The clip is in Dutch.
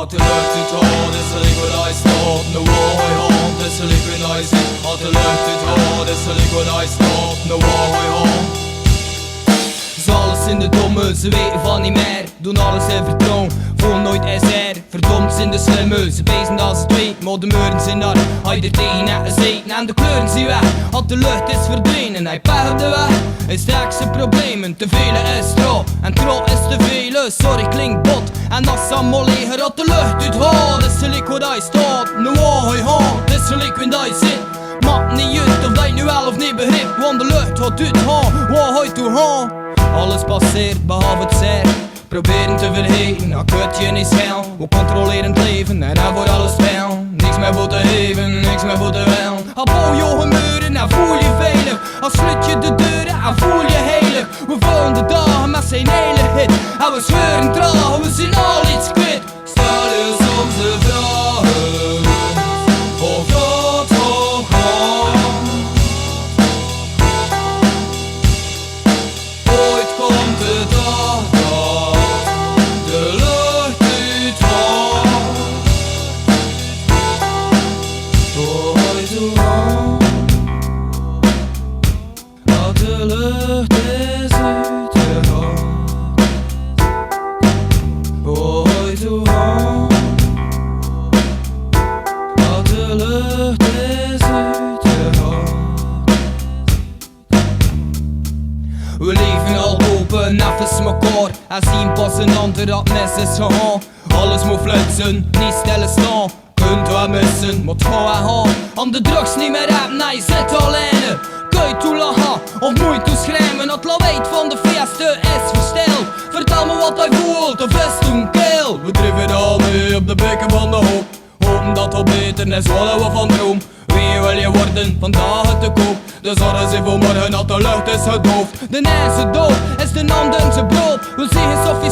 At de lucht het hoort, is er ik wat hij staat. Nou waar hij hand, is er ik wat hij zit. At de lucht het hoort, is er ik wat hij staat. Nou waar hij hand. Is alles in de domme, ze weten van niet meer. Doen alles in vertrouwen, voelen nooit SR. Verdomd zijn de slimme, ze wezen dat ze het weet. Maar de muren zijn daar, hij er tegen net gezeten. En de kleuren zien weg, had de lucht is verdwenen. Hij pijlt de weg, hij straks zijn problemen. Te vele is trouw, en trouw is te vele. Sorry klinkt bot, en dat is allemaal leger. Had de lucht uit haal, is gelijk waar hij staat. Nu waar hij haalt, is gelijk waar hij zit. Maakt niet uit of hij nu wel of niet begrijpt. Want de lucht had uit haal, waar hij toe haalt. Alles passeert behalve het zeer. Proberen te vergeten, dat kut je niet schel. We controleren het leven en daar wordt alles fel. Niks meer voor te geven, niks meer voor te wel. Al bouw je muren en voel je veilig. Al sluit je de deuren en voel je heilig. We vullen de dagen met zijn hele hit. En we scheuren traag, we zien al iets kwijt. Stel je soms de vragen of dat ook gaat. Ooit komt de dag dat de lucht uit haalt. Ooit hoe lang dat de lucht is uitgehaald. Ooit hoe lang dat de lucht is uitgehaald. We leven al open, even mekaar. En zien pas een ander dat mis is gegaan. Alles moet flitsen, niet stellen staan. Kunt wel missen, maar het gaat gaan. Om de drugs niet meer hebben, nee, je zit alleen. Kun je toelachen, of moet je toeschrijven. Dat lawaait van de feesten is versteld. Vertel me wat hij voelt, of is toen keel. We drijven al mee op de bekken van de hoop. Hopen dat het beter is, wat we van droom. Wie wil je worden, vandaag te koop. De zorgen zijn voor morgen, dat de lucht is gedoofd. De een zijn dood, is de ander zijn brood. We zeggen Sophie